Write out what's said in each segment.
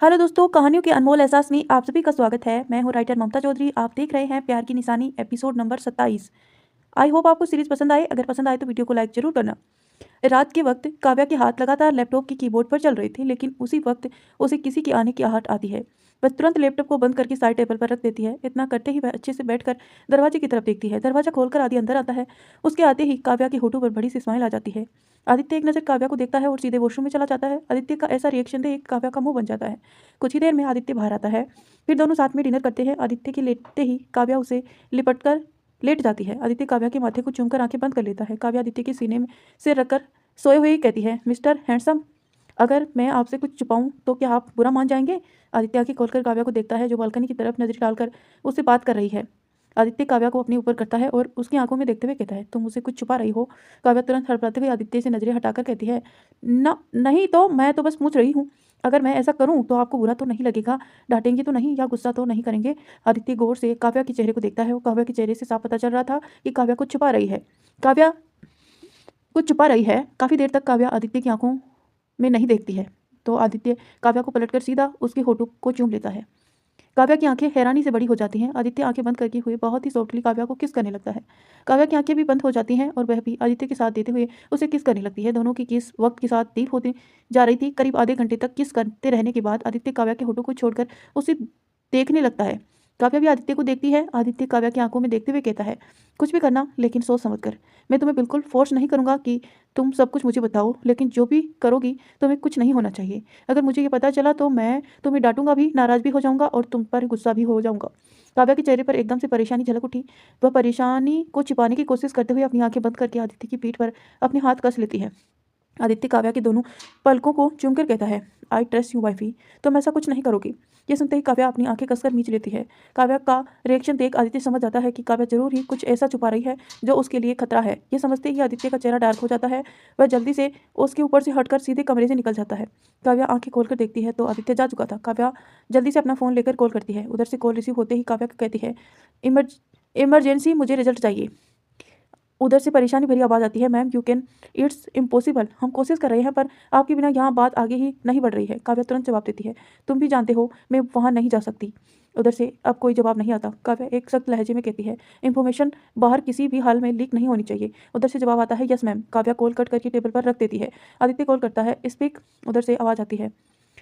Hello दोस्तों, कहानियों के अनमोल एहसास में आप सभी का स्वागत है। मैं हूँ राइटर ममता चौधरी। आप देख रहे हैं प्यार की निशानी एपिसोड नंबर 27। आई होप आपको सीरीज पसंद आए। अगर पसंद आए तो वीडियो को लाइक जरूर करना। रात के वक्त काव्या के हाथ लगातार लैपटॉप के कीबोर्ड पर चल रहे थे, लेकिन उसी वक्त उसे किसी के आने की आहट आती है। वह तुरंत लैपटॉप को बंद करके साइड टेबल पर रख देती है। इतना करते ही वह अच्छे से बैठकर दरवाजे की तरफ देखती है। दरवाजा खोलकर आदि अंदर आता है। उसके आते ही काव्या के होठों पर बड़ी सी स्माइल आ जाती है। आदित्य एक नज़र काव्या को देखता है और सीधे वॉशरूम में चला जाता है। आदित्य का ऐसा रिएक्शन देख काव्या का मुंह बन जाता है। कुछ ही देर में आदित्य बाहर आता है। फिर दोनों साथ में डिनर करते हैं। आदित्य के लेटते ही काव्या उसे लिपटकर लेट जाती है। आदित्य काव्या के माथे को चूमकर आंखें बंद कर लेता है। काव्या आदित्य के सीने में सिर रखकर सोए हुए ही कहती है, मिस्टर हैंडसम, अगर मैं आपसे कुछ छुपाऊं तो क्या आप बुरा मान जाएंगे? आदित्य आंखें खोलकर काव्या को देखता है, जो बालकनी की तरफ नजर डालकर उससे बात कर रही है। आदित्य काव्या को अपने ऊपर करता है और उसकी आंखों में देखते हुए कहता है, तुम मुझसे कुछ छुपा रही हो? काव्या तुरंत हड़बड़ाते हुए आदित्य से नजरें हटाकर कहती है, न नहीं तो मैं तो बस पूछ रही हूँ। अगर मैं ऐसा करूं तो आपको बुरा तो नहीं लगेगा? डांटेंगे तो नहीं या गुस्सा तो नहीं करेंगे? आदित्य गौर से काव्या के चेहरे को देखता है और काव्या के चेहरे से साफ पता चल रहा था कि काव्या कुछ छुपा रही है। काव्या कुछ छुपा रही है। काफी देर तक काव्या आदित्य की आंखों में नहीं देखती है, तो आदित्य काव्या को पलटकर सीधा उसके होठों को चूम लेता है। काव्या की आंखें हैरानी से बड़ी हो जाती हैं। आदित्य आंखें बंद करके हुए बहुत ही सॉफ्टली काव्या को किस करने लगता है। काव्या की आंखें भी बंद हो जाती हैं और वह भी आदित्य के साथ देते हुए उसे किस करने लगती है। दोनों की किस वक्त के साथ डीप होती जा रही थी। करीब आधे घंटे तक किस करते रहने के बाद आदित्य काव्या के होठों को छोड़कर उसे देखने लगता है। काव्या भी आदित्य को देखती है। आदित्य काव्या की आंखों में देखते हुए कहता है, कुछ भी करना लेकिन सोच समझ कर। मैं तुम्हें बिल्कुल फोर्स नहीं करूंगा कि तुम सब कुछ मुझे बताओ, लेकिन जो भी करोगी तुम्हें कुछ नहीं होना चाहिए। अगर मुझे ये पता चला तो मैं तुम्हें डांटूंगा भी, नाराज भी हो जाऊंगा और तुम पर गुस्सा भी हो जाऊंगा। काव्या के चेहरे पर एकदम से परेशानी झलक उठी। वह परेशानी को छिपाने की कोशिश करते हुए अपनी आंखें बंद करके आदित्य की पीठ पर अपने हाथ कस लेती है। आदित्य काव्या के दोनों पलकों को चूमकर कहता है, आई ट्रस्ट यू वाइफी, तुम ऐसा कुछ नहीं करोगी। ये सुनते ही काव्या अपनी आंखें कसकर मींच लेती है। काव्या का रिएक्शन देख आदित्य समझ जाता है कि काव्या जरूर ही कुछ ऐसा छुपा रही है जो उसके लिए खतरा है। ये समझते ही आदित्य का चेहरा डार्क हो जाता है। वह जल्दी से उसके ऊपर से हटकर सीधे कमरे से निकल जाता है। काव्या आंखें खोलकर देखती है तो आदित्य जा चुका था। काव्या जल्दी से अपना फ़ोन लेकर कॉल करती है। उधर से कॉल रिसीव होते ही काव्या कहती है, इमरजेंसी, मुझे रिजल्ट चाहिए। उधर से परेशानी भरी आवाज़ आती है, ma'am you can, it's impossible, हम कोशिश कर रहे हैं पर आपके बिना यहाँ बात आगे ही नहीं बढ़ रही है। काव्या तुरंत जवाब देती है, तुम भी जानते हो मैं वहाँ नहीं जा सकती। उधर से अब कोई जवाब नहीं आता। काव्या एक सख्त लहजे में कहती है, इन्फॉर्मेशन बाहर किसी भी हाल में लीक नहीं होनी चाहिए। उधर से जवाब आता है, yes ma'am. Kavya call cut करके टेबल पर रख देती है। आदित्य कॉल करता है, स्पीक। उधर से आवाज़ आती है,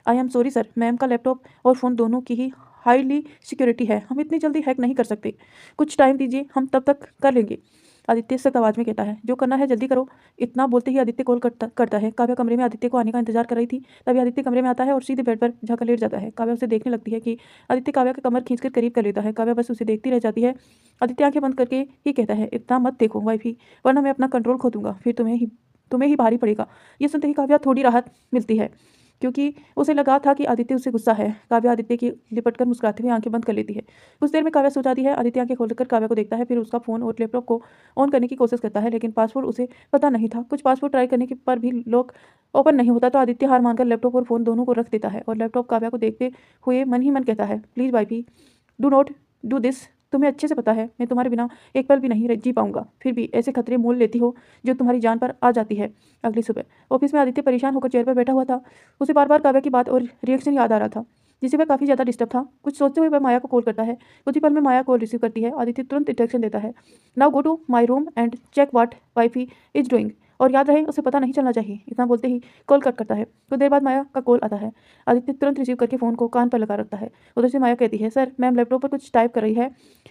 I am sorry sir, ma'am का लैपटॉप और फ़ोन दोनों की ही हाईली सिक्योरिटी है, हम इतनी जल्दी हैक नहीं कर सकते। कुछ टाइम दीजिए, हम तब तक कर लेंगे। आदित्य सख्त आवाज में कहता है, जो करना है जल्दी करो। इतना बोलते ही आदित्य कॉल करता है। काव्या कमरे में आदित्य को आने का इंतजार कर रही थी। तभी आदित्य कमरे में आता है और सीधे बेड पर जाकर लेट जाता है। काव्या उसे देखने लगती है कि आदित्य काव्या का कमर खींचकर करीब कर लेता है। काव्या बस उसे देखती रह जाती है। आदित्य आंखें बंद करके ही कहता है, इतना मत देखो वाइफी, वरना मैं अपना कंट्रोल खो दूंगा, फिर तुम्हें ही भारी पड़ेगा। ये सुनते ही काव्या थोड़ी राहत मिलती है, क्योंकि उसे लगा था कि आदित्य उससे गुस्सा है। काव्या आदित्य की लिपटकर मुस्कुराते हुए आंखें बंद कर लेती है। कुछ देर में काव्या सो जाती है। आदित्य आंखें खोलकर काव्या को देखता है, फिर उसका फ़ोन और लैपटॉप को ऑन करने की कोशिश करता है, लेकिन पासवर्ड उसे पता नहीं था। कुछ पासवर्ड ट्राई करने के पर भी लॉक ओपन नहीं होता, तो आदित्य हार मानकर लैपटॉप और फ़ोन दोनों को रख देता है और लैपटॉप काव्या को देखते हुए मन ही मन कहता है, please wifey, do not do this. तुम्हें अच्छे से पता है मैं तुम्हारे बिना एक पल भी नहीं जी पाऊंगा, फिर भी ऐसे खतरे मोल लेती हो जो तुम्हारी जान पर आ जाती है। अगली सुबह ऑफिस में आदित्य परेशान होकर चेयर पर बैठा हुआ था। उसे बार बार काव्या की बात और रिएक्शन याद आ रहा था, जिससे वह काफ़ी ज़्यादा डिस्टर्ब था। कुछ सोचते हुए वह माया को कॉल करता है। कुछ ही पल में माया कॉल रिसीव करती है। आदित्य तुरंत इंस्ट्रक्शन देता है, now go to my room and check what wifey is doing, और याद रहे उसे पता नहीं चलना चाहिए। इतना बोलते ही कॉल कट करता है। कुछ देर बाद माया का कॉल आता है। आदित्य तुरंत रिसीव करके फ़ोन को कान पर लगा रखता है। उधर से माया कहती है, सर मैम लैपटॉप पर कुछ टाइप कर रही है,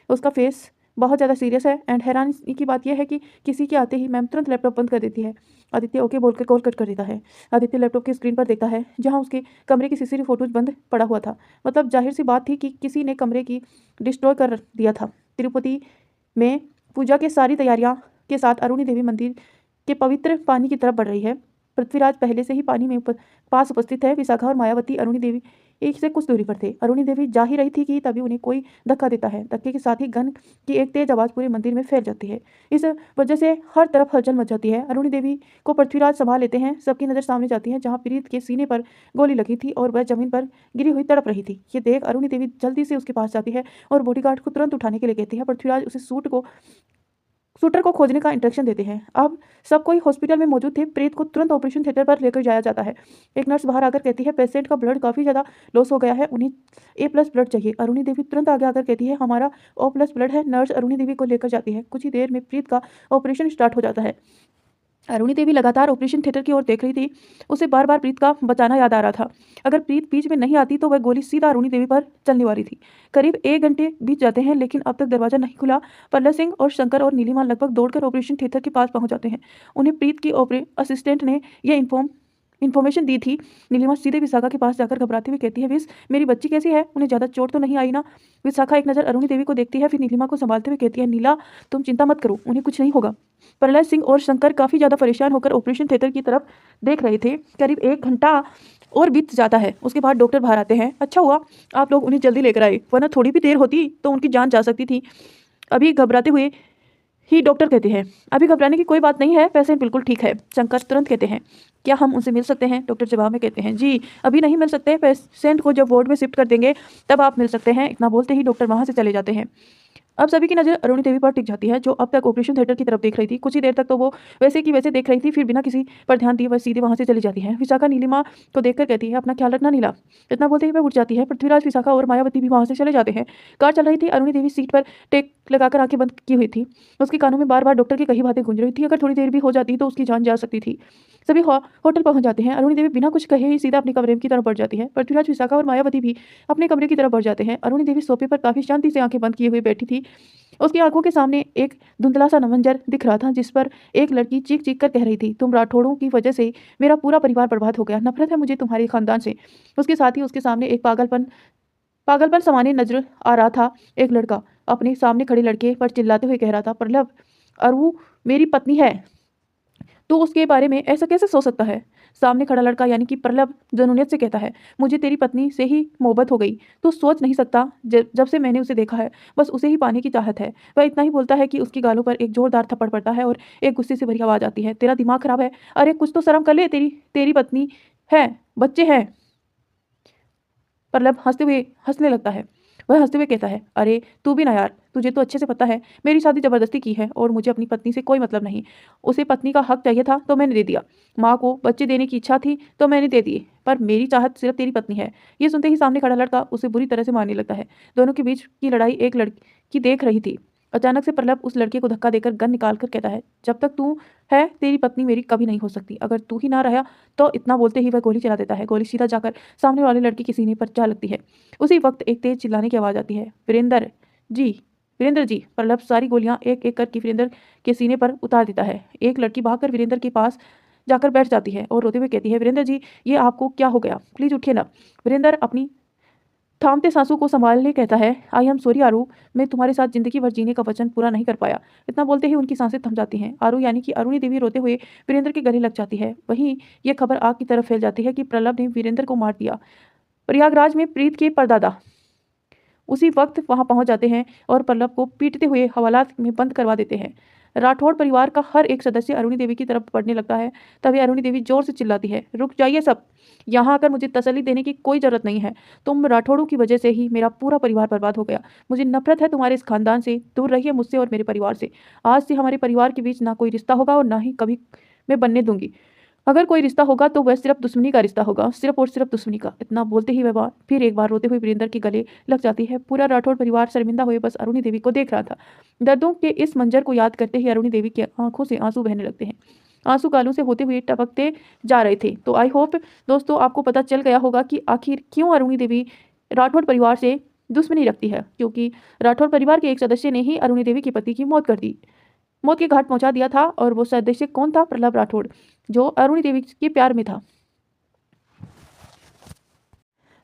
उसका फेस बहुत ज़्यादा सीरियस है एंड हैरानी की बात यह है कि किसी के आते ही मैम तुरंत लैपटॉप बंद कर देती है। आदित्य ओके बोलकर कॉल कट कर देता है। आदित्य लैपटॉप की स्क्रीन पर देखता है जहां उसके कमरे की सीसीटीवी फुटेज बंद पड़ा हुआ था। मतलब जाहिर सी बात थी कि किसी ने कमरे की डिस्ट्रॉय कर दिया था। तिरुपति में पूजा की सारी तैयारियां के साथ अरुणी देवी मंदिर के पवित्र पानी की तरफ बढ़ रही है। पृथ्वीराज पहले से ही पानी में पास उपस्थित है। विशाखा और मायावती अरुणी देवी एक से कुछ दूरी पर थे। अरुणी देवी जा ही रही थी कि तभी उन्हें कोई धक्का देता है। धक्के के साथ ही गन की एक तेज आवाज़ पूरे मंदिर में फैल जाती है। इस वजह से हर तरफ हलचल मच जाती है। अरुणी देवी को पृथ्वीराज संभाल लेते हैं। सबकी नज़र सामने जाती है जहाँ प्रीत के सीने पर गोली लगी थी और वह जमीन पर गिरी हुई तड़प रही थी। ये देख अरुणी देवी जल्दी से उसके पास जाती है और बॉडीगार्ड को तुरंत उठाने के लिए कहती है। पृथ्वीराज उसे सूट को शूटर को खोजने का इंस्ट्रक्शन देते हैं। अब सब कोई हॉस्पिटल में मौजूद थे। प्रीत को तुरंत ऑपरेशन थिएटर पर लेकर जाया जाता है। एक नर्स बाहर आकर कहती है पेशेंट का ब्लड काफ़ी ज़्यादा लॉस हो गया है, उन्हें A+ ब्लड चाहिए। अरुणी देवी तुरंत आगे आकर कहती है हमारा O+ ब्लड है। नर्स अरुणी देवी को लेकर जाती है। कुछ ही देर में प्रीत का ऑपरेशन स्टार्ट हो जाता है। अरुणी देवी लगातार ऑपरेशन थिएटर की ओर देख रही थी। उसे बार बार प्रीत का बचाना याद आ रहा था। अगर प्रीत बीच में नहीं आती तो वह गोली सीधा अरुणी देवी पर चलने वाली थी। करीब 1 घंटे बीत जाते हैं लेकिन अब तक दरवाजा नहीं खुला। प्रहलाद सिंह और शंकर और नीलिमा लगभग दौड़कर ऑपरेशन थिएटर के पास पहुंच जाते हैं। उन्हें प्रीत की असिस्टेंट ने यह इन्फॉर्मेशन दी थी। नीलिमा सीधे विशाखा के पास जाकर घबराते हुए कहती है विश, मेरी बच्ची कैसी है? उन्हें ज़्यादा चोट तो नहीं आई ना? विशाखा एक नज़र अरुणी देवी को देखती है, फिर नीलिमा को संभालते हुए कहती है नीला, तुम चिंता मत करो, उन्हें कुछ नहीं होगा। प्रहलाद सिंह और शंकर काफ़ी ज़्यादा परेशान होकर ऑपरेशन थिएटर की तरफ देख रहे थे। करीब 1 घंटा और बीत जाता है। उसके बाद डॉक्टर बाहर आते हैं। अच्छा हुआ आप लोग उन्हें जल्दी लेकर आए, वरना थोड़ी भी देर होती तो उनकी जान जा सकती थी। अभी घबराते हुए ही डॉक्टर कहते हैं अभी घबराने की कोई बात नहीं है, पेशेंट बिल्कुल ठीक है। शंकर तुरंत कहते हैं क्या हम उनसे मिल सकते हैं? डॉक्टर जवाब में कहते हैं जी अभी नहीं मिल सकते, पेशेंट को जब वार्ड में शिफ्ट कर देंगे तब आप मिल सकते हैं। इतना बोलते ही डॉक्टर वहां से चले जाते हैं। अब सभी की नज़र अरुणी देवी पर टिक जाती है जो अब तक ऑपरेशन थिएटर की तरफ देख रही थी। कुछ ही देर तक तो वो वैसे की वैसे देख रही थी, फिर बिना किसी पर ध्यान दिए वह सीधे वहां से चली जाती है। विशाखा नीलिमा को देखकर कहती है अपना ख्याल रखना नीला। इतना बोलते ही वह उठ जाती है। पृथ्वीराज, विशाखा और मायावती भी वहां से चले जाते हैं। कार चल रही थी। अरुणी देवी सीट पर टेक लगाकर आंखें बंद की हुई थी। उसके कानों में बार बार डॉक्टर की कही बातें गूंज रही थी। अगर थोड़ी देर भी हो जाती तो उसकी जान जा सकती थी। सभी होटल पहुंच जाते हैं। अरुणी देवी बिना कुछ कहे ही सीधा अपने कमरे की तरफ बढ़ जाती है। पृथ्वीराज, विशाखा और मायावती भी अपने कमरे की तरफ बढ़ जाते हैं। अरुणी देवी सोफे पर काफी शांति से आंखें बंद किए हुए बैठी थी। उसकी आंखों के सामने एक धुंधला सा मंजर दिख रहा था जिस पर एक लड़की चीख चीख कर कह रही थी तुम राठौड़ों की वजह से मेरा पूरा परिवार बर्बाद हो गया, नफरत है मुझे तुम्हारे खानदान से। उसके साथ ही उसके सामने एक पागलपन समाने नजर आ रहा था। एक लड़का अपने सामने खड़े लड़के पर चिल्लाते हुए कह रहा था प्रलभ, अरु मेरी पत्नी है, तो उसके बारे में ऐसा कैसे सोच सकता है? सामने खड़ा लड़का यानी कि प्रलभ जुनूनियत से कहता है मुझे तेरी पत्नी से ही मोहब्बत हो गई, तो सोच नहीं सकता जब से मैंने उसे देखा है बस उसे ही पाने की चाहत है। वह इतना ही बोलता है कि उसकी गालों पर एक जोरदार थप्पड़ पड़ता है और एक गुस्से से भरी आवाज़ आती है तेरा दिमाग खराब है? अरे कुछ तो शर्म कर ले, तेरी तेरी पत्नी है, बच्चे हैं। प्रलभ हंसने लगता है। वह हंसते हुए कहता है अरे तू भी ना यार, तुझे तो अच्छे से पता है मेरी शादी जबरदस्ती की है और मुझे अपनी पत्नी से कोई मतलब नहीं। उसे पत्नी का हक चाहिए था तो मैंने दे दिया, माँ को बच्चे देने की इच्छा थी तो मैंने दे दिए, पर मेरी चाहत सिर्फ तेरी पत्नी है। ये सुनते ही सामने खड़ा लड़का उसे बुरी तरह से मारने लगता है। दोनों के बीच की लड़ाई एक लड़की देख रही थी। अचानक से प्रलभ उस लड़के को धक्का देकर गन निकाल कर कहता है जब तक तू है तेरी पत्नी मेरी कभी नहीं हो सकती, अगर तू ही ना रहा तो। इतना बोलते ही वह गोली चला देता है। गोली सीधा जाकर सामने वाले लड़के के सीने पर जा लगती है। उसी वक्त एक तेज चिल्लाने की आवाज़ आती है वीरेंद्र जी, वीरेंद्र जी। प्रलभ सारी गोलियां एक एक करके वीरेंद्र के सीने पर उतार देता है। एक लड़की भागकर वीरेंद्र के पास जाकर बैठ जाती है और रोते हुए कहती है वीरेंद्र जी ये आपको क्या हो गया, प्लीज़ उठिए ना। वीरेंद्र अपनी थामते सांसों को संभालने कहता है आई एम सॉरी आरू, मैं तुम्हारे साथ जिंदगी भर जीने का वचन पूरा नहीं कर पाया। इतना बोलते ही उनकी सांसें थम जाती हैं। आरू यानी कि अरुणी देवी रोते हुए वीरेंद्र के गले लग जाती है। वहीं यह खबर आग की तरफ फैल जाती है कि प्रलभ ने वीरेंद्र को मार दिया। प्रयागराज में प्रीत के परदादा उसी वक्त वहां पहुंच जाते हैं और प्रलभ को पीटते हुए हवालात में बंद करवा देते हैं। राठौड़ परिवार का हर एक सदस्य अरुणी देवी की तरफ बढ़ने लगता है। तभी अरुणी देवी जोर से चिल्लाती है रुक जाइए सब, यहाँ आकर मुझे तसल्ली देने की कोई जरूरत नहीं है। तुम राठौड़ों की वजह से ही मेरा पूरा परिवार बर्बाद हो गया। मुझे नफरत है तुम्हारे इस खानदान से, दूर रहिए मुझसे और मेरे परिवार से। आज से हमारे परिवार के बीच ना कोई रिश्ता होगा और ना ही कभी मैं बनने दूंगी। अगर कोई रिश्ता होगा तो वह सिर्फ दुश्मनी का रिश्ता होगा, सिर्फ और सिर्फ दुश्मनी का। इतना बोलते ही वह फिर एक बार रोते हुए वीरेंद्र के गले लग जाती है। पूरा राठौड़ परिवार शर्मिंदा हुए बस अरुणी देवी को देख रहा था। दर्दों के इस मंजर को याद करते ही अरुणी देवी की आंखों से आंसू बहने लगते हैं। आंसू गालों से होते हुए टपकते जा रहे थे। तो आई होप दोस्तों आपको पता चल गया होगा कि आखिर क्यों अरुणी देवी राठौड़ परिवार से दुश्मनी रखती है, क्योंकि राठौड़ परिवार के एक सदस्य ने ही अरुणी देवी के पति की मौत कर दी, मौत के घाट पहुंचा दिया था। और वो सदस्य कौन था? प्रहलाद राठौड़, जो अरुणी देवी के प्यार में था।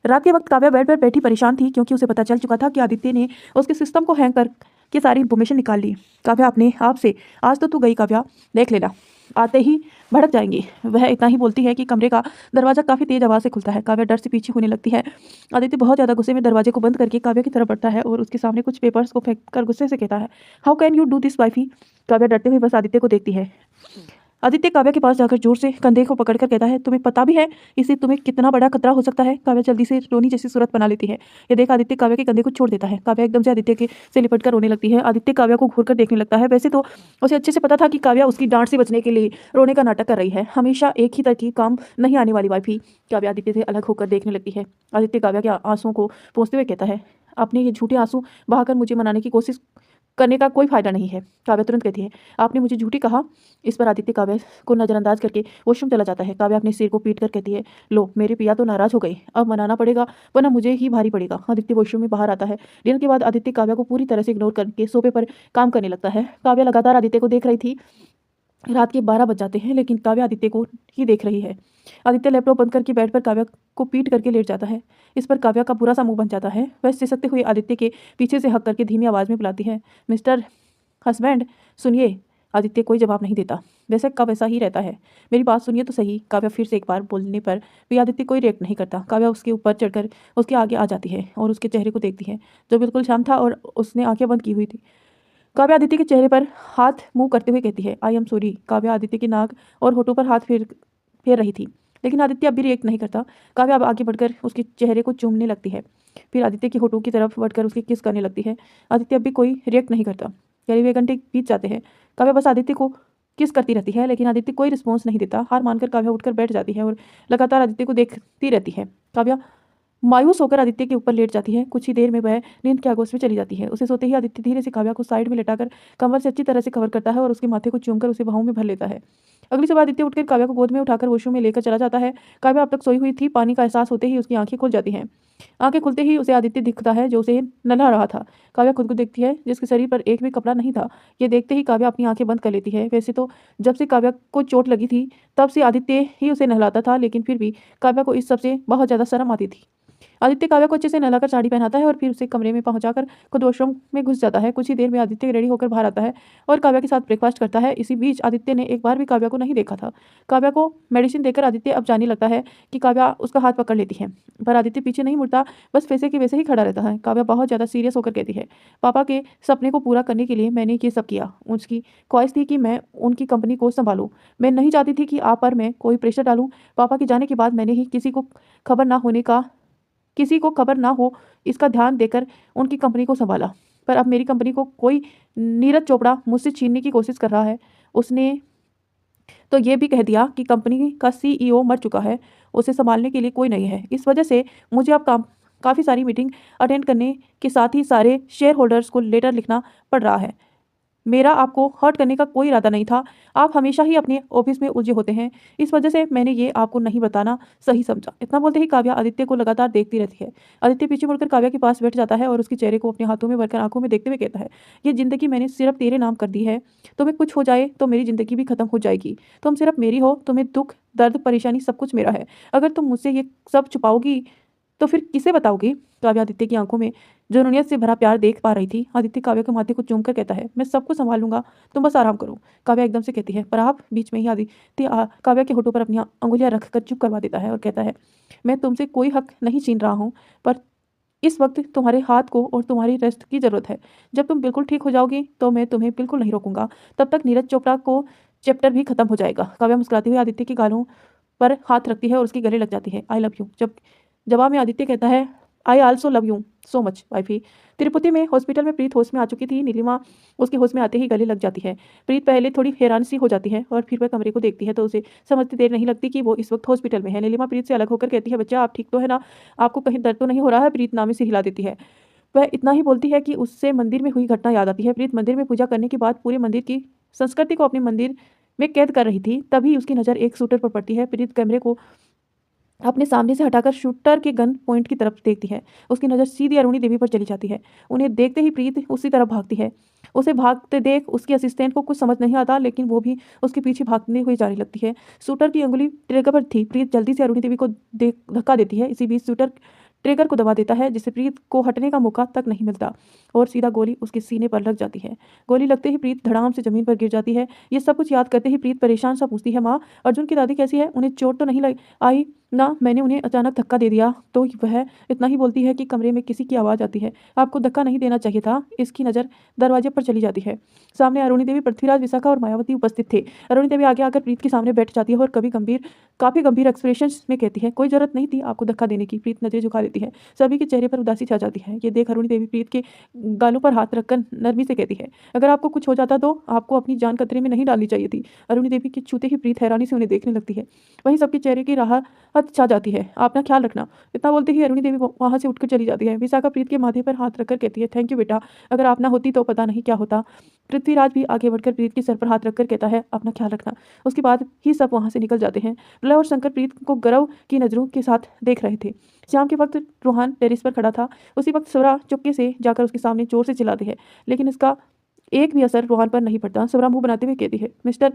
रात के वक्त काव्या बेड पर बैठी परेशान थी क्योंकि उसे पता चल चुका था कि आदित्य ने उसके सिस्टम को हैंग कर के सारी इन्फॉर्मेशन निकाल ली। काव्या अपने आप से आज तो तू गई काव्या, देख लेना आते ही भड़क जाएंगी। वह इतना ही बोलती है कि कमरे का दरवाजा काफ़ी तेज आवाज़ से खुलता है। काव्या डर से पीछे होने लगती है। आदित्य बहुत ज़्यादा गुस्से में दरवाजे को बंद करके काव्या की तरफ बढ़ता है और उसके सामने कुछ पेपर्स को फेंक कर गुस्से से कहता है how can you do this wifey. Kavya डरते हुए बस आदित्य को देखती है। आदित्य काव्या के पास जाकर जोर से कंधे को पकड़कर कहता है, तुम्हें पता भी है इससे तुम्हें कितना बड़ा खतरा हो सकता है। काव्या जल्दी से रोनी जैसी सूरत बना लेती है। ये देख आदित्य काव्या के कंधे को छोड़ देता है। काव्या एकदम से आदित्य के से लिपट कर रोने लगती है। आदित्य काव्या को घूर कर देखने लगता है। वैसे तो उसे अच्छे से पता था कि काव्या उसकी डांट से बचने के लिए रोने का नाटक कर रही है। हमेशा एक ही तरह की काम नहीं आने वाली वाइफ काव्या आदित्य से अलग होकर देखने लगती है। आदित्य काव्या के आंसुओं को पोंछते हुए कहता है, आपने ये झूठे आंसू बहाकर मुझे मनाने की कोशिश करने का कोई फायदा नहीं है। काव्या तुरंत कहती है, आपने मुझे झूठी कहा। इस पर आदित्य काव्या को नजरअंदाज करके वॉशरूम चला जाता है। काव्या अपने सिर को पीट कर कहती है, लो मेरे पिया तो नाराज हो गई, अब मनाना पड़ेगा वरना मुझे ही भारी पड़ेगा। आदित्य वॉशरूम में बाहर आता है। डिनर के बाद आदित्य काव्या को पूरी तरह से इग्नोर करके सोफे पर काम करने लगता है। काव्या लगातार आदित्य को देख रही थी। रात के 12 बज जाते हैं लेकिन काव्या आदित्य को ही देख रही है। आदित्य लैपटॉप बंद करके बेड पर काव्या को पीट करके लेट जाता है। इस पर काव्या का बुरा सा मुंह बन जाता है। वह सिसकते हुए आदित्य के पीछे से हक करके धीमी आवाज में बुलाती है, मिस्टर हस्बैंड सुनिए। आदित्य कोई जवाब नहीं देता। वैसे कब ऐसा ही रहता है, मेरी बात सुनिए तो सही। काव्या फिर से एक बार बोलने पर भी आदित्य कोई रिएक्ट नहीं करता। काव्या उसके ऊपर चढ़कर उसके आगे आ जाती है और उसके चेहरे को देखती है जो बिल्कुल शांत था और उसने आंखें बंद की हुई थी। काव्या आदित्य के चेहरे पर हाथ मुंह करते हुए कहती है, I am sorry. Kavya Aditya के नाक और होठों पर हाथ फेर फेर रही थी लेकिन आदित्य अब भी रिएक्ट नहीं करता। काव्या अब आगे बढ़कर उसके चेहरे को चूमने लगती है। फिर आदित्य के होठों की तरफ बढ़कर उसकी किस करने लगती है। आदित्य अब भी कोई रिएक्ट नहीं करता। करीब 1 घंटे बीत जाते हैं। काव्या बस आदित्य को किस करती रहती है लेकिन आदित्य कोई रिस्पॉन्स नहीं देता। हार मानकर काव्या उठकर बैठ जाती है और लगातार आदित्य को देखती रहती है। काव्या मायूस होकर आदित्य के ऊपर लेट जाती है। कुछ ही देर में वह नींद के आगोश में चली जाती है। उसे सोते ही आदित्य धीरे से काव्या को साइड में लेटाकर कमर से अच्छी तरह से कवर करता है और उसके माथे को चूमकर उसे बाहों में भर लेता है। अगली सुबह आदित्य उठकर काव्या को गोद में उठाकर वॉशरूम में लेकर चला जाता है। काव्या अब तक सोई हुई थी। पानी का एहसास होते ही उसकी आंखें खुल जाती हैं। आंखें खुलते ही उसे आदित्य दिखता है जो उसे नल्हा रहा था। काव्या खुद को देखती है जिसके शरीर पर एक भी कपड़ा नहीं था। ये देखते ही काव्या अपनी आंखें बंद कर लेती है। वैसे तो जब से काव्या को चोट लगी थी तब से आदित्य ही उसे नहलाता था लेकिन फिर भी काव्या को इस सबसे बहुत ज़्यादा शर्म आती थी। आदित्य काव्या को अच्छे से नहलाकर साड़ी पहनाता है और फिर उसे कमरे में पहुंचाकर खुद वॉशरूम में घुस जाता है। कुछ ही देर में आदित्य रेडी होकर बाहर आता है और काव्या के साथ ब्रेकफास्ट करता है। इसी बीच आदित्य ने एक बार भी काव्या को नहीं देखा था। काव्या को मेडिसिन देकर आदित्य अब जानने लगता है कि काव्या उसका हाथ पकड़ लेती है पर आदित्य पीछे नहीं मुड़ता, बस वैसे के वैसे ही खड़ा रहता है। काव्या बहुत ज़्यादा सीरियस होकर कहती है, पापा के सपने को पूरा करने के लिए मैंने ये सब किया। उसकी ख्वाहिश थी कि मैं उनकी कंपनी को संभालूं। मैं नहीं चाहती थी कि आप पर मैं कोई प्रेशर डालूं। पापा के जाने के बाद मैंने ही किसी को खबर ना हो इसका ध्यान देकर उनकी कंपनी को संभाला। पर अब मेरी कंपनी को कोई नीरज चोपड़ा मुझसे छीनने की कोशिश कर रहा है। उसने तो ये भी कह दिया कि कंपनी का सीईओ मर चुका है, उसे संभालने के लिए कोई नहीं है। इस वजह से मुझे अब काफ़ी सारी मीटिंग अटेंड करने के साथ ही सारे शेयर होल्डर्स को लेटर लिखना पड़ रहा है। मेरा आपको हर्ट करने का कोई इरादा नहीं था। आप हमेशा ही अपने ऑफिस में उलझे होते हैं, इस वजह से मैंने ये आपको नहीं बताना सही समझा। इतना बोलते ही काव्या आदित्य को लगातार देखती रहती है। आदित्य पीछे मुड़कर काव्या के पास बैठ जाता है और उसके चेहरे को अपने हाथों में भरकर आंखों में देखते हुए कहता है, ये ज़िंदगी मैंने सिर्फ तेरे नाम कर दी है। तुम्हें कुछ हो जाए तो मेरी ज़िंदगी भी खत्म हो जाएगी। तुम सिर्फ मेरी हो, तुम्हें दुख दर्द परेशानी सब कुछ मेरा है। अगर तुम मुझसे ये सब छुपाओगी तो फिर किसे बताओगी। काव्या आदित्य की आंखों में जुनूनियत से भरा प्यार देख पा रही थी। आदित्य काव्या के माथे को चूमकर कहता है, मैं सबको संभाल लूंगा, तुम बस आराम करो। काव्या एकदम से कहती है, पर आप। बीच में ही आदित्य काव्या के होठों पर अपनी अंगुलियां रखकर चुप करवा देता है और कहता है, मैं तुमसे कोई हक नहीं छीन रहा हूँ पर इस वक्त तुम्हारे हाथ को और तुम्हारी रेस्ट की ज़रूरत है। जब तुम बिल्कुल ठीक हो जाओगी तो मैं तुम्हें बिल्कुल नहीं रोकूंगा। तब तक नीरज चोपड़ा को चैप्टर भी खत्म हो जाएगा। काव्या मुस्कुराती हुई आदित्य के गालों पर हाथ रखती है और उसके गले लग जाती है। I love you. जब जवाब में आदित्य कहता है, I also love you so much wifey. Tirupati में हॉस्पिटल में प्रीत होश में आ चुकी थी। नीलिमा उसके होश में आते ही गले लग जाती है। प्रीत पहले थोड़ी हैरान सी हो जाती है और फिर वह कमरे को देखती है तो उसे समझती देर नहीं लगती कि वो इस वक्त हॉस्पिटल में है। नीलिमा प्रीत से अलग होकर कहती है, बच्चा आप ठीक तो है ना, आपको कहीं दर्द तो नहीं हो रहा है। प्रीत नामी से हिला देती है। वह इतना ही बोलती है कि उससे मंदिर में हुई घटना याद आती है। प्रीत मंदिर में पूजा करने के बाद पूरे मंदिर की संस्कृति को अपने मंदिर में कैद कर रही थी। तभी उसकी नज़र एक शूटर पर पड़ती है। प्रीत कैमरे को अपने सामने से हटाकर शूटर के गन पॉइंट की तरफ देखती है। उसकी नज़र सीधी अरुणी देवी पर चली जाती है। उन्हें देखते ही प्रीत उसी तरफ भागती है। उसे भागते देख उसकी असिस्टेंट को कुछ समझ नहीं आता लेकिन वो भी उसके पीछे भागते हुए जाने लगती है। शूटर की अंगुली ट्रिगर पर थी। प्रीत जल्दी से अरुणी देवी को धक्का देती है। इसी बीच शूटर ट्रिगर को दबा देता है जिससे प्रीत को हटने का मौका तक नहीं मिलता और सीधा गोली उसके सीने पर लग जाती है। गोली लगते ही प्रीत धड़ाम से जमीन पर गिर जाती है। ये सब कुछ याद करते ही प्रीत परेशान सा पूछती है, माँ अर्जुन की दादी कैसी है, उन्हें चोट तो नहीं आई ना मैंने उन्हें अचानक धक्का दे दिया तो वह इतना ही बोलती है कि कमरे में किसी की आवाज़ आती है। आपको धक्का नहीं देना चाहिए था। इसकी नज़र दरवाजे पर चली जाती है। सामने अरुणी देवी, पृथ्वीराज, विशाखा और मायावती उपस्थित थे। अरुणी देवी आगे आकर प्रीत के सामने बैठ जाती है और काफ़ी गंभीर एक्सप्रेशंस में कहती है, कोई ज़रूरत नहीं थी आपको धक्का देने की। प्रीत नज़रें झुका लेती है। सभी के चेहरे पर उदासी छा जाती है। ये देख अरुणी देवी प्रीत के गालों पर हाथ रखकर नरमी से कहती है, अगर आपको कुछ हो जाता तो आपको अपनी जान खतरे में नहीं डालनी चाहिए थी। अरुणी देवी के छूते ही प्रीत हैरानी से उन्हें देखने लगती है। वहीं सबके चेहरे की राहत छा जाती है। अपना ख्याल रखना। इतना बोलते ही अरुणी देवी वहां से उठकर चली जाती है। विशाखा प्रीत के माथे पर हाथ रखकर कहती है, थैंक यू बेटा, अगर आप ना होती तो पता नहीं क्या होता। पृथ्वीराज भी आगे बढ़कर प्रीत के सर पर हाथ रखकर कहता है, अपना ख्याल रखना। उसके बाद ही सब वहां से निकल जाते हैं। प्रलय और शंकर प्रीत को गर्व की नजरों के साथ देख रहे थे। शाम के वक्त रोहान टेरिस पर खड़ा था। उसी वक्त स्वरा चुपके से जाकर उसके सामने जोर से चिल्लाती है, लेकिन इसका एक भी असर रोहान पर नहीं पड़ता। स्वरा मुंह बनाते हुए कहती है, मिस्टर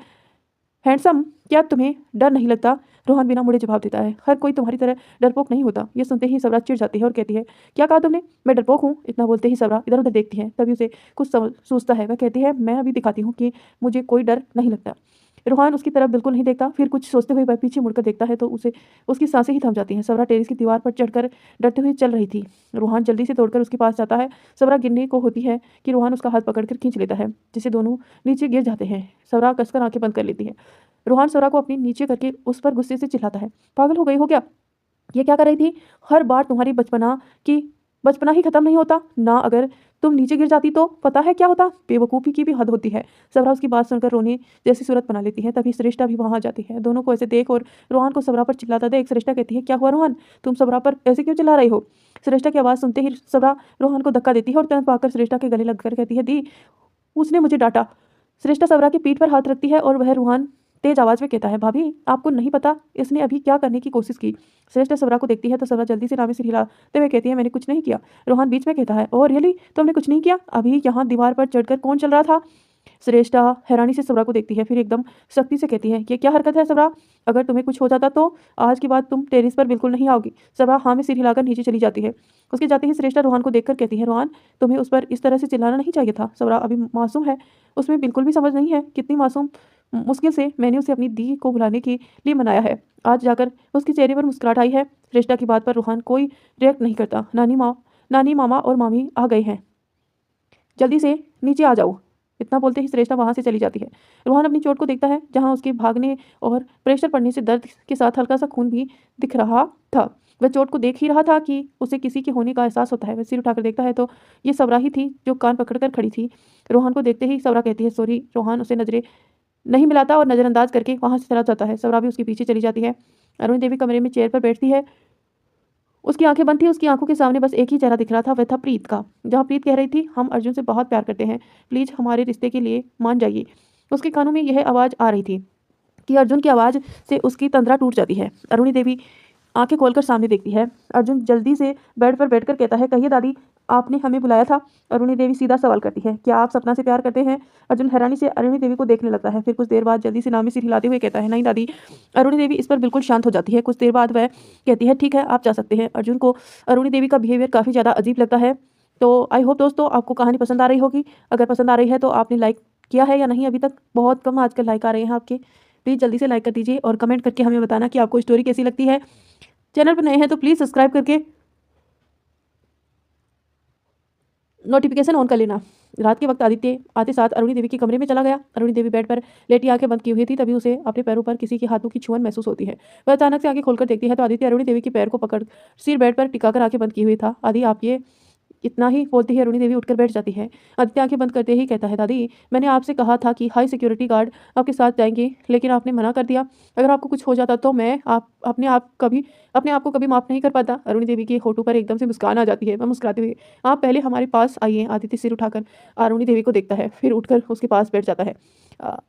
हैंडसम, क्या तुम्हें डर नहीं लगता? रोहन बिना मुड़े जवाब देता है, हर कोई तुम्हारी तरह डरपोक नहीं होता। ये सुनते ही सबरा चिढ़ जाती है और कहती है, क्या कहा तुमने? मैं डरपोक हूँ? इतना बोलते ही सबरा इधर उधर देखती है। तभी उसे कुछ सूझता है। वह कहती है, मैं अभी दिखाती हूँ कि मुझे कोई डर नहीं लगता। रोहान उसकी तरफ बिल्कुल नहीं देखता। फिर कुछ सोचते हुए वह पीछे मुड़कर देखता है तो उसे उसकी सांसें ही थम जाती हैं। सबरा टेरिस की दीवार पर चढ़कर डरते हुए चल रही थी। रोहान जल्दी से दौड़कर उसके पास जाता है। सबरा गिरने को होती है कि रोहान उसका हाथ पकड़कर खींच लेता है, जिससे दोनों नीचे गिर जाते हैं। सबरा कसकर आंखें बंद कर लेती है। रोहान स्वरा को अपनी नीचे करके उस पर गुस्से से चिल्लाता है, पागल हो गई हो क्या? ये क्या कर रही थी? हर बार तुम्हारी बचपना ही खत्म नहीं होता ना। अगर तुम नीचे गिर जाती तो पता है क्या होता? बेवकूफ़ी की भी हद होती है। सबरा उसकी बात सुनकर रोने जैसी सूरत बना लेती है। तभी श्रेष्ठा भी वहां आ जाती है। दोनों को ऐसे देख और रोहन को सबरा पर चिल्लाता देख श्रेष्ठा कहती है, क्या हुआ रोहन, तुम सबरा पर ऐसे क्यों चिल्ला रही हो? श्रेष्ठा की आवाज़ सुनते ही सबरा रोहन को धक्का देती है और तुरंत भागकर श्रेष्ठा के गले लगकर कहती है, दी उसने मुझे डांटा। श्रेष्ठा सबरा की पीठ पर हाथ रखती है और वह रोहन तेज आवाज में कहता है, भाभी आपको नहीं पता इसने अभी क्या करने की कोशिश की। श्रेष्ठा सबरा को देखती है तो सबरा जल्दी से नामे से हिलाते हुए कहती है, मैंने कुछ नहीं किया। रोहन बीच में कहता है, ओह रियली, तुमने कुछ नहीं किया? अभी यहाँ दीवार पर चढ़कर कौन चल रहा था? श्रेष्ठा हैरानी से सबरा को देखती है, फिर एकदम सख्ती से कहती है, ये क्या हरकत है सबरा? अगर तुम्हें कुछ हो जाता तो आज के बाद तुम टेरिस पर बिल्कुल नहीं आओगी। सबरा हाँ में सिर हिलाकर नीचे चली जाती है। उसके जाते ही श्रेष्ठा रोहन को देखकर कहती है, रोहन तुम्हें उस पर इस तरह से चिल्लाना नहीं चाहिए था। सबरा अभी मासूम है, उसमें बिल्कुल भी समझ नहीं है। कितनी मासूम मुश्किल से मैंने उसे अपनी दी को बुलाने के लिए मनाया है। आज जाकर उसके चेहरे पर मुस्कुराहट आई है। श्रेष्ठा की बात पर रोहन कोई रिएक्ट नहीं करता। नानी मामा और मामी आ गए हैं, जल्दी से नीचे आ जाओ। इतना बोलते ही श्रेष्ठा वहां से चली जाती है। रोहन अपनी चोट को देखता है, जहां उसके भागने और प्रेशर पड़ने से दर्द के साथ हल्का सा खून भी दिख रहा था। वह चोट को देख ही रहा था कि उसे किसी के होने का एहसास होता है। वह सिर उठाकर देखता है तो ये सबरा ही थी जो कान पकड़कर खड़ी थी। रोहन को देखते ही सबरा कहती है, सॉरी। रोहन उसे नजरें नहीं मिलाता और नजरअंदाज करके वहां से चला जाता है। सबरा भी उसके पीछे चली जाती है। अरुण देवी कमरे में चेयर पर बैठती है। उसकी आंखें बंद थी। उसकी आंखों के सामने बस एक ही चेहरा दिख रहा था, वह था प्रीत का। जहाँ प्रीत कह रही थी, हम अर्जुन से बहुत प्यार करते हैं, प्लीज हमारे रिश्ते के लिए मान जाइए। उसके कानों में यह आवाज़ आ रही थी कि अर्जुन की आवाज़ से उसकी तंद्रा टूट जाती है। अरुणी देवी आंखें खोलकर सामने देखती है। अर्जुन जल्दी से बेड पर बैठकर कहता है, कहिए दादी, आपने हमें बुलाया था? अरुणी देवी सीधा सवाल करती है, क्या आप सपना से प्यार करते हैं? अर्जुन हैरानी से अरुणी देवी को देखने लगता है। फिर कुछ देर बाद जल्दी से नामी सिर हिलाते हुए कहता है, नहीं दादी। अरुणी देवी इस पर बिल्कुल शांत हो जाती है। कुछ देर बाद वह कहती है, ठीक है आप जा सकते हैं। अर्जुन को अरुणी देवी का बिहेवियर काफ़ी ज़्यादा अजीब लगता है। तो आई होप दोस्तों आपको कहानी पसंद आ रही होगी। अगर पसंद आ रही है तो आपने लाइक किया है या नहीं? अभी तक बहुत कम आजकल लाइक आ रहे हैं आपके। प्लीज़ जल्दी से लाइक कर दीजिए और कमेंट करके हमें बताना कि आपको स्टोरी कैसी लगती है। चैनल पर नए हैं तो प्लीज़ सब्सक्राइब करके नोटिफिकेशन ऑन कर लेना। रात के वक्त आदित्य आते साथ अरुणी देवी के कमरे में चला गया। अरुणी देवी बेड पर लेटी आंखें बंद की हुई थी। तभी उसे अपने पैरों पर किसी के हाथों की छुअन महसूस होती है। वह अचानक से आंखें खोलकर देखती है तो आदित्य अरुणी देवी के पैर को पकड़ सिर बेड पर टिकाकर आंखें बंद की हुई था। आदि आप ये, इतना ही बोलते ही अरुणी देवी उठकर बैठ जाती है। आदित्य आंखें बंद करते ही कहता है, दादी मैंने आपसे कहा था कि हाई सिक्योरिटी गार्ड आपके साथ जाएंगे, लेकिन आपने मना कर दिया। अगर आपको कुछ हो जाता तो मैं अपने आप को कभी माफ़ नहीं कर पाता। अरुणी देवी के होठों पर एकदम से मुस्कान आ जाती है। वह मुस्कुराते हुए, आप पहले हमारे पास आइए। आदित्य सिर उठाकर अरुणी देवी को देखता है, फिर उठकर उसके पास बैठ जाता है।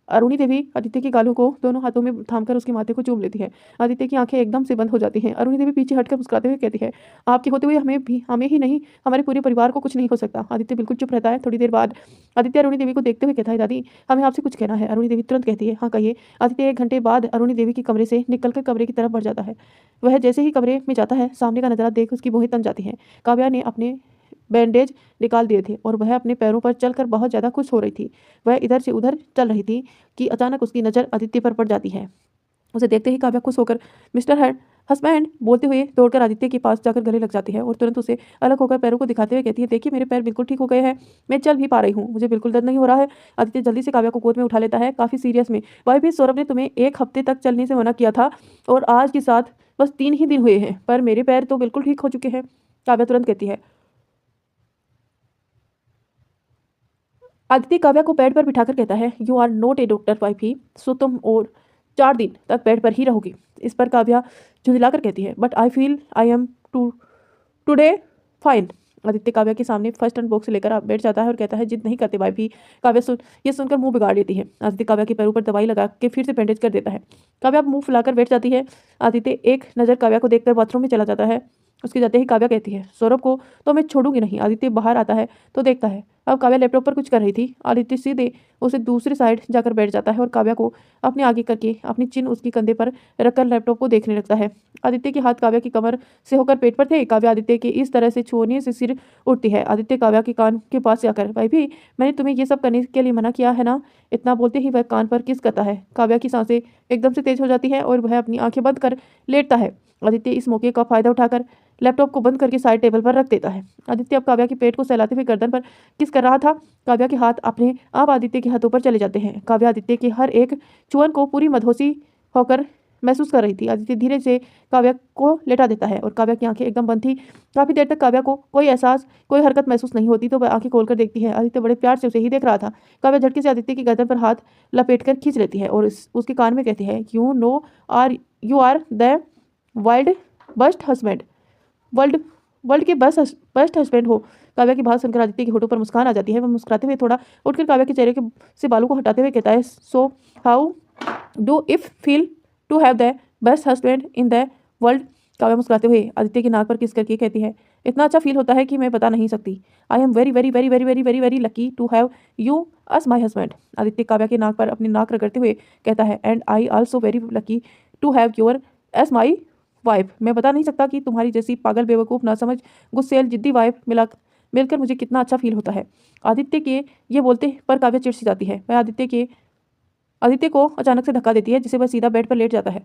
अरुणी देवी आदित्य के गालों को दोनों हाथों में थामकर उसके माथे को चूम लेती है। आदित्य की आंखें एकदम से बंद हो जाती हैं। अरुणी देवी पीछे हटकर मुस्कुराते हुए कहती है, आपके होते हुए हमें ही नहीं, हमारे पूरे परिवार को कुछ नहीं हो सकता। आदित्य बिल्कुल चुप रहता है। थोड़ी देर बाद आदित्य अरुणी देवी को देखते हुए कहता है, दादी हमें आपसे कुछ कहना है। अरुणी देवी तुरंत कहती है, हाँ कहिए। आदित्य 1 घंटे बाद अरुणी देवी के कमरे से निकलकर कमरे की तरफ बढ़ जाता है। वह जैसे ही कमरे में जाता है, सामने का नजारा देख उसकी भौहें तन जाती हैं। काव्या ने अपने बैंडेज निकाल दिए थे और वह अपने पैरों पर चलकर बहुत ज़्यादा खुश हो रही थी। वह इधर से उधर चल रही थी कि अचानक उसकी नज़र आदित्य पर पड़ जाती है। उसे देखते ही काव्या खुश होकर, हस्बैंड बोलते हुए दौड़कर आदित्य के पास जाकर गले लग जाती है और तुरंत उसे अलग होकर पैरों को दिखाते हुए कहती है, देखिए मेरे पैर बिल्कुल ठीक हो गए हैं, मैं चल भी पा रही हूँ, मुझे बिल्कुल दर्द नहीं हो रहा है। आदित्य जल्दी से काव्या को गोद में उठा लेता है, काफ़ी सीरियस में। भाई भी सौरभ ने तुम्हें 1 हफ्ते तक चलने से मना किया था और आज के साथ बस 3 ही दिन हुए हैं, पर मेरे पैर तो बिल्कुल ठीक हो चुके हैं। काव्या तुरंत कहती है। आदित्य काव्या को बेड पर बिठाकर कहता है, you are not a doctor wife ही, सो तुम और 4 दिन तक बेड पर ही रहोगी। इस पर काव्या झुंझलाकर कहती है, but I feel I am today fine. Aditya Kavya के सामने फर्स्ट एंड बॉक्स लेकर बैठ जाता है और कहता है, जिद नहीं करते भाई भी। काव्या ये सुनकर मुंह बिगाड़ लेती है। आदित्य काव्या के पैरों पर दवाई लगा के फिर से बैंडेज कर देता है। काव्या मुंह फुलाकर बैठ जाती है। आदित्य एक नज़र काव्या को देखकर बाथरूम में चला जाता है। उसके जाते ही काव्या कहती है, सौरभ को तो मैं छोड़ूंगी नहीं। आदित्य बाहर आता है तो देखता है अब काव्या लैपटॉप पर कुछ कर रही थी। आदित्य सीधे उसे दूसरी साइड जाकर बैठ जाता है और काव्या को अपने आगे करके अपनी चिन उसकी कंधे पर रखकर लैपटॉप को देखने लगता है। आदित्य के हाथ काव्या की कमर से होकर पेट पर थे। काव्या आदित्य के इस तरह से छूने से सिर उठती है। आदित्य काव्या के कान के पास जाकर, भाई भी मैंने तुम्हें ये सब करने के लिए मना किया है ना। इतना बोलते ही वह कान पर किस करता है। काव्या की सांसें एकदम से तेज हो जाती है और वह अपनी आंखें बंद कर लेटता है। आदित्य इस मौके का फायदा उठाकर लैपटॉप को बंद करके साइड टेबल पर रख देता है। आदित्य अब काव्या के पेट को सहलाते हुए गर्दन पर किस कर रहा था। काव्या के हाथ अपने आप आदित्य के हाथों पर चले जाते हैं। काव्या आदित्य के हर एक चुअन को पूरी मदहोशी होकर महसूस कर रही थी। आदित्य धीरे से काव्या को लेटा देता है और काव्या की आंखें एकदम बंद थी। काफी देर तक काव्या को कोई एहसास कोई हरकत महसूस नहीं होती तो वह आंखें खोलकर देखती है। आदित्य बड़े प्यार से उसे ही देख रहा था। काव्या झटके से आदित्य की गर्दन पर हाथ लपेटकर खींच लेती है और उसके कान में कहती है, you are the world's best husband, world world के बेस्ट हस्बैंड हो। काव्या की बात सुनकर आदित्य के होठों पर मुस्कान आ जाती है। वह मुस्कुराते हुए थोड़ा उठकर काव्या के चेहरे के से बालों को हटाते हुए कहता है, so how do if feel to have the best husband in the world. Kavya मुस्कुराते हुए आदित्य की नाक पर किस करके कहती है, इतना अच्छा फील होता है कि मैं बता नहीं सकती। I am very very very very very very very lucky to have you as my husband. Aditya Kavya के नाक पर अपनी नाक रगड़ते हुए कहता है, and I also very lucky to have your as my wife. मैं बता नहीं सकता कि तुम्हारी जैसी पागल बेवकूफ़ ना समझ गुस्सेल जिद्दी वाइफ मिलकर मुझे कितना अच्छा फील होता है। आदित्य के ये बोलते पर काव्या चिढ़ जाती है। वह आदित्य को अचानक से धक्का देती है जिससे वह सीधा बेड पर लेट जाता है।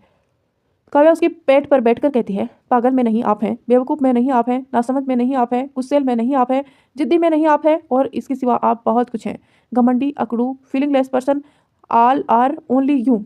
काव्या उसके पेट पर बैठकर कहती है, पागल में नहीं आप हैं, बेवकूफ़ में नहीं आप हैं, नासमझ में नहीं आप हैं, गुस्सेल में नहीं आप हैं, जिद्दी में नहीं आप हैं, और इसके सिवा आप बहुत कुछ हैं। घमंडी, अकड़ू, feelingless person, all are only you.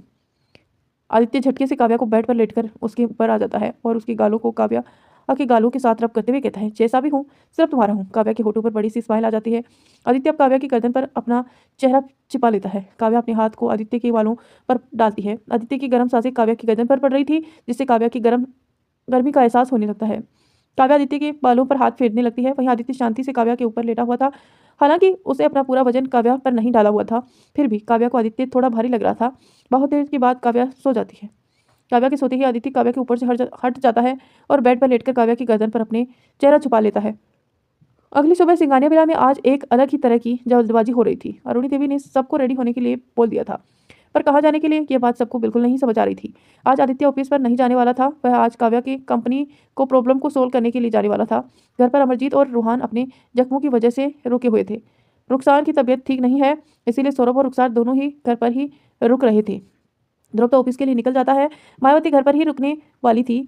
Aditya झटके से काव्या को बेड पर लेटकर उसके ऊपर आ जाता है और उसकी गालों को काव्या के गालों के साथ रब करते हुए कहता है, जैसा भी हूँ सिर्फ तुम्हारा हूँ। काव्या के होठों पर बड़ी सी स्माइल आ जाती है। आदित्य अब काव्या की गर्दन पर अपना चेहरा छिपा लेता है। काव्या अपने हाथ को आदित्य के बालों पर डालती है। आदित्य की गर्म सांसें काव्या की गर्दन पर पड़ रही थी जिससे काव्या की गर्मी का एहसास होने लगता है। काव्या आदित्य के बालों पर हाथ फेरने लगती है। वहीं आदित्य शांति से काव्या के ऊपर लेटा हुआ था। हालांकि उसे अपना पूरा वजन काव्या पर नहीं डाला हुआ था, फिर भी काव्या को आदित्य थोड़ा भारी लग रहा था। बहुत देर के बाद काव्या सो जाती है। काव्या के सोते ही आदित्य काव्या के ऊपर से हट जाता है और बेड पर लेटकर काव्या की गर्दन पर अपने चेहरा छुपा लेता है। अगली सुबह सिंगानिया विला में आज एक अलग ही तरह की जल्दबाजी हो रही थी। अरुणी देवी ने सबको रेडी होने के लिए बोल दिया था, पर कहाँ जाने के लिए यह बात सबको बिल्कुल नहीं समझ आ रही थी। आज आदित्य ऑफिस पर नहीं जाने वाला था। वह आज काव्या की कंपनी को प्रॉब्लम को सोल्व करने के लिए जाने वाला था। घर पर अमरजीत और रूहान अपने जख्मों की वजह से रुके हुए थे। रुखसार की तबीयत ठीक नहीं है, इसीलिए सौरभ और रुखसार दोनों ही घर पर ही रुक रहे थे। ध्रुव तो ऑफिस के लिए निकल जाता है। मायावती घर पर ही रुकने वाली थी।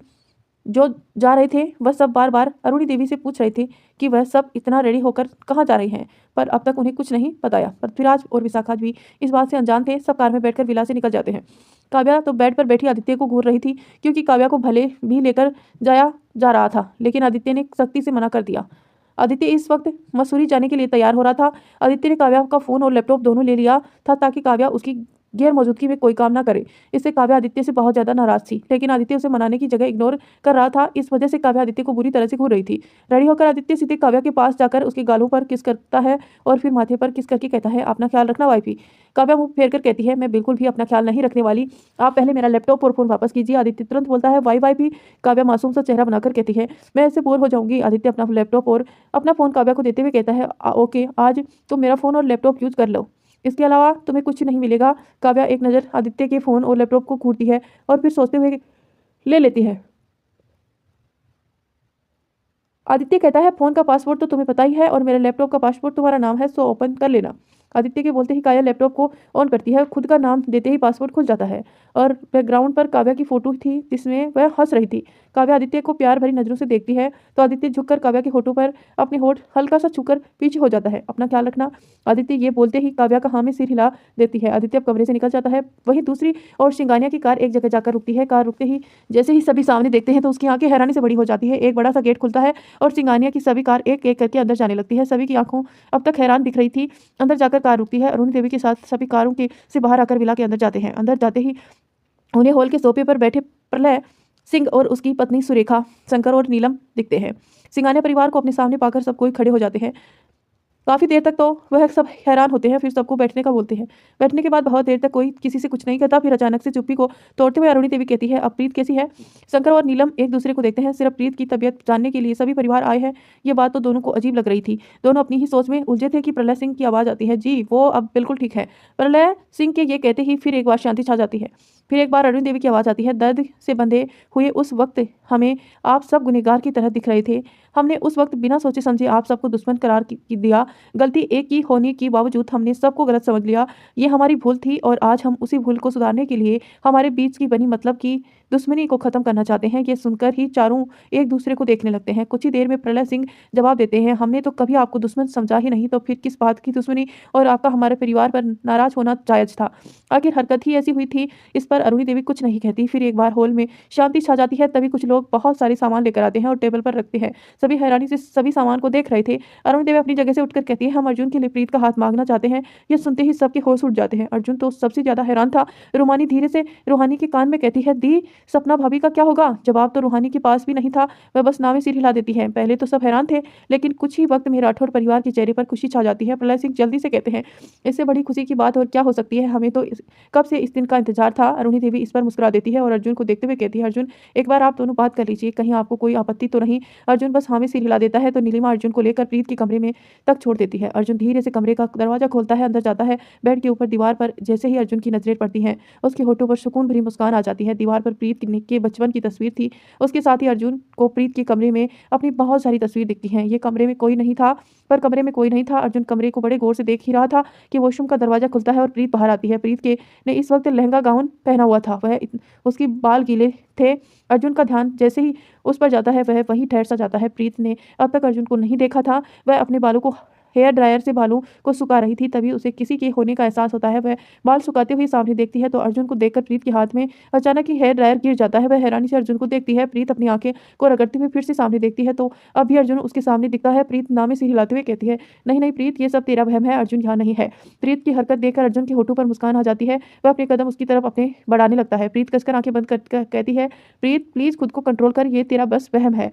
जो जा रहे थे वह सब बार बार अरुणी देवी से पूछ रहे थे कि वह सब इतना रेडी होकर कहाँ जा रहे हैं, पर अब तक उन्हें कुछ नहीं बताया। पृथ्वीराज और विशाखा भी इस बात से अनजान थे। सब कार में बैठकर विला से निकल जाते हैं। काव्या तो बेड पर बैठी आदित्य को घूर रही थी, क्योंकि काव्या को भले भी लेकर जाया जा रहा था, लेकिन आदित्य ने सख्ती से मना कर दिया। आदित्य इस वक्त मसूरी जाने के लिए तैयार हो रहा था। आदित्य ने काव्या का फ़ोन और लैपटॉप दोनों ले लिया था ताकि काव्या उसकी गैर मौजूदगी में कोई काम ना करे। इससे काव्या आदित्य से बहुत ज़्यादा नाराज थी, लेकिन आदित्य उसे मनाने की जगह इग्नोर कर रहा था। इस वजह से काव्या आदित्य को बुरी तरह से घूर रही थी। रेडी होकर आदित्य सीधे काव्या के पास जाकर उसके गालों पर किस करता है और फिर माथे पर किस करके कहता है, अपना ख्याल रखना वाइफी। काव्या मुंह फेर कर कहती है, मैं बिल्कुल भी अपना ख्याल नहीं रखने वाली, आप पहले मेरा लैपटॉप और फ़ोन वापस कीजिए। आदित्य तुरंत बोलता है, वाई वाइफी। काव्या मासूम सा चेहरा बनाकर कहती है, मैं ऐसे बोर हो जाऊंगी। आदित्य अपना लैपटॉप और अपना फ़ोन काव्या को देते हुए कहता है, ओके, आज तुम मेरा फ़ोन और लैपटॉप यूज़ कर लो, इसके अलावा तुम्हें कुछ नहीं मिलेगा। काव्या एक नज़र आदित्य के फ़ोन और लैपटॉप को घूरती है और फिर सोचते हुए ले लेती है। आदित्य कहता है, फ़ोन का पासवर्ड तो तुम्हें पता ही है और मेरे लैपटॉप का पासवर्ड तुम्हारा नाम है, सो ओपन कर लेना। आदित्य के बोलते ही काया लैपटॉप को ऑन करती है। खुद का नाम देते ही पासवर्ड खुल जाता है और बैकग्राउंड पर काव्या की फोटो थी जिसमें वह हंस रही थी। काव्या आदित्य को प्यार भरी नजरों से देखती है तो आदित्य झुककर काव्या के होठों पर अपने होठ हल्का सा छूकर पीछे हो जाता है। अपना ख्याल रखना। आदित्य ये बोलते ही काव्या का हाँ में सिर हिला देती है। आदित्य अब कमरे से निकल जाता है। वहीं दूसरी ओर सिंगानिया की कार एक जगह जाकर रुकती है। कार रुकते ही जैसे ही सभी सामने देखते हैं तो उसकी आंखें हैरानी से बड़ी हो जाती है। एक बड़ा सा गेट खुलता है और सिंगानिया की सभी कार एक एक करके अंदर जाने लगती है। सभी की आंखों अब तक हैरान दिख रही थी। अंदर जाकर कार रुकती है। अरुण देवी के साथ सभी कारों के से बाहर आकर विला के अंदर जाते हैं। अंदर जाते ही उन्हें हॉल के सोफे पर बैठे प्रलय सिंह और उसकी पत्नी सुरेखा, शंकर और नीलम दिखते हैं। सिंगानिया परिवार को अपने सामने पाकर सब कोई खड़े हो जाते हैं। काफ़ी देर तक तो वह सब हैरान होते हैं, फिर सबको बैठने का बोलते हैं। बैठने के बाद बहुत देर तक कोई किसी से कुछ नहीं कहता। फिर अचानक से चुप्पी को तोड़ते हुए अरुणी देवी कहती है, अब प्रीत कैसी है? शंकर और नीलम एक दूसरे को देखते हैं। सिर्फ प्रीत की तबीयत जानने के लिए सभी परिवार आए हैं। ये बात तो दोनों को अजीब लग रही थी। दोनों अपनी ही सोच में उलझे थे कि प्रलय सिंह की आवाज़ आती है, जी वो अब बिल्कुल ठीक है। प्रलय सिंह के ये कहते ही फिर एक बार शांति छा जाती है। फिर एक बार अरुणी देवी की आवाज़ आती है, दर्द से बंधे हुए उस वक्त हमें आप सब गुनहगार की तरह दिख रहे थे। हमने उस वक्त बिना सोचे समझे आप सबको दुश्मन करार दिया। गलती एक ही होने के बावजूद हमने सबको गलत समझ लिया। ये हमारी भूल थी और आज हम उसी भूल को सुधारने के लिए हमारे बीच की बनी मतलब की दुश्मनी को खत्म करना चाहते हैं। ये सुनकर ही चारों एक दूसरे को देखने लगते हैं। कुछ ही देर में प्रलय सिंह जवाब देते हैं, हमने तो कभी आपको दुश्मन समझा ही नहीं, तो फिर किस बात की दुश्मनी? और आपका हमारे परिवार पर नाराज होना जायज था। आखिर हरकत ही ऐसी हुई थी। इस पर अरुणी देवी कुछ नहीं कहती। फिर एक बार हॉल में शांति छा जाती है। तभी कुछ लोग बहुत सारे सामान लेकर आते हैं और टेबल पर रखते हैं। सभी हैरानी से सभी सामान को देख रहे थे। अरुणी देवी अपनी जगह से उठकर कहती है, हम अर्जुन के लिए प्रीत का हाथ मांगना चाहते हैं। यह सुनते ही सबके होश उड़ जाते हैं। अर्जुन तो सबसे ज्यादा हैरान था। रूमानी धीरे से रूहानी के कान में कहती है, दी सपना भाभी का क्या होगा? जवाब तो रूहानी के पास भी नहीं था। वह बस नावे सिर हिला देती है। पहले तो सब हैरान थे, लेकिन कुछ ही वक्त में राठौर परिवार के चेहरे पर खुशी छा जाती है। प्रलय सिंह जल्दी से कहते हैं, इससे बड़ी खुशी की बात और क्या हो सकती है? हमें तो कब से इस दिन का इंतजार था। अरुणी देवी इस पर मुस्कुरा देती है और अर्जुन को देखते हुए कहती है, अर्जुन एक बार आप दोनों बात कर लीजिए, कहीं आपको कोई आपत्ति तो नहीं? अर्जुन बस हाँ में सिर हिला देता है। तो नीलिमा अर्जुन को लेकर प्रीत के कमरे में तक छोड़ देती है। अर्जुन धीरे से कमरे का दरवाजा खोलता है, अंदर जाता है। बेड के ऊपर दीवार पर जैसे ही अर्जुन की नजरें पड़ती हैं, उसके होठों पर सुकून भरी मुस्कान आ जाती है। दीवार पर प्रीत के बचपन की तस्वीर थी। उसके साथ ही अर्जुन को प्रीत के कमरे में अपनी बहुत सारी तस्वीर दिखती हैं। ये कमरे में कोई नहीं था, पर कमरे में कोई नहीं था। अर्जुन कमरे को बड़े गौर से देख ही रहा था कि वॉशरूम का दरवाजा खुलता है और प्रीत बाहर आती है। प्रीत के ने इस वक्त लहंगा गाउन पहना हुआ था। उसकी बाल गीले थे। अर्जुन का ध्यान जैसे ही उस पर जाता है वह वहीं ठहर सा जाता है। प्रीत ने अब तक अर्जुन को नहीं देखा था। वह अपने बालों को हेयर ड्रायर से बालों को सुखा रही थी। तभी उसे किसी के होने का एहसास होता है। वह बाल सुखाते हुए सामने देखती है तो अर्जुन को देखकर प्रीत के हाथ में अचानक ही हेयर ड्रायर गिर जाता है। वह हैरानी से अर्जुन को देखती है। प्रीत अपनी आंखें को रगड़ते हुए फिर से सामने देखती है तो अब भी अर्जुन उसके सामने दिखता है। प्रीत नामे से हिलाते हुए कहती है, नहीं नहीं प्रीत, ये सब तेरा वहम है, अर्जुन यहाँ नहीं है। प्रीत की हरकत देखकर अर्जुन के होठों पर मुस्कान आ जाती है। वह अपने कदम उसकी तरफ अपने बढ़ाने लगता है। प्रीत कसकर आंखें बंद कर कहती है, प्रीत प्लीज खुद को कंट्रोल कर, ये तेरा बस वहम है,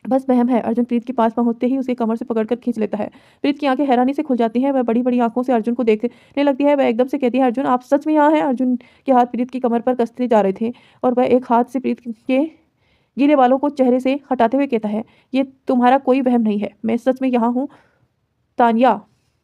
बस वहम है। अर्जुन प्रीत के पास पहुंचते ही उसे कमर से पकड़कर खींच लेता है। प्रीत की आंखें हैरानी से खुल जाती हैं। वह बड़ी बड़ी आंखों से अर्जुन को देखने लगती है। वह एकदम से कहती है, अर्जुन आप सच में यहाँ हैं? अर्जुन के हाथ प्रीत की कमर पर कसते जा रहे थे और वह एक हाथ से प्रीत के गीले बालों को चेहरे से हटाते हुए कहता है, ये तुम्हारा कोई वहम नहीं है, मैं सच में यहाँ हूँ तानिया।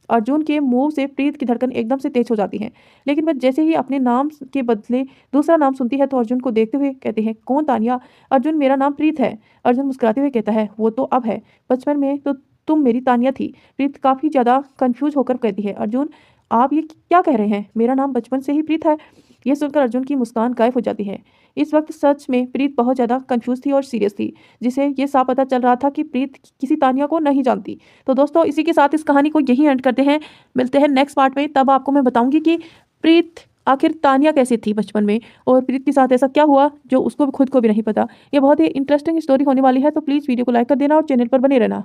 अर्जुन के मुंह से प्रीत की धड़कन एकदम से तेज हो जाती है। लेकिन वह जैसे ही अपने नाम के बदले दूसरा नाम सुनती है तो अर्जुन को देखते हुए कहते हैं, कौन तानिया? अर्जुन मेरा नाम प्रीत है। अर्जुन मुस्कुराते हुए कहता है, वो तो अब है, बचपन में तो तुम मेरी तानिया थी। प्रीत काफ़ी ज़्यादा कन्फ्यूज होकर कहती है, अर्जुन आप ये क्या कह रहे हैं? मेरा नाम बचपन से ही प्रीत है। यह सुनकर अर्जुन की मुस्कान गायब हो जाती है। इस वक्त सच में प्रीत बहुत ज़्यादा कंफ्यूज थी और सीरियस थी, जिसे ये साफ पता चल रहा था कि प्रीत किसी तानिया को नहीं जानती। तो दोस्तों इसी के साथ इस कहानी को यहीं एंड करते हैं। मिलते हैं नेक्स्ट पार्ट में, तब आपको मैं बताऊंगी कि प्रीत आखिर तानिया कैसी थी बचपन में और प्रीत के साथ ऐसा क्या हुआ जो उसको खुद को भी नहीं पता। ये बहुत ही इंटरेस्टिंग स्टोरी होने वाली है, तो प्लीज़ वीडियो को लाइक कर देना और चैनल पर बने रहना।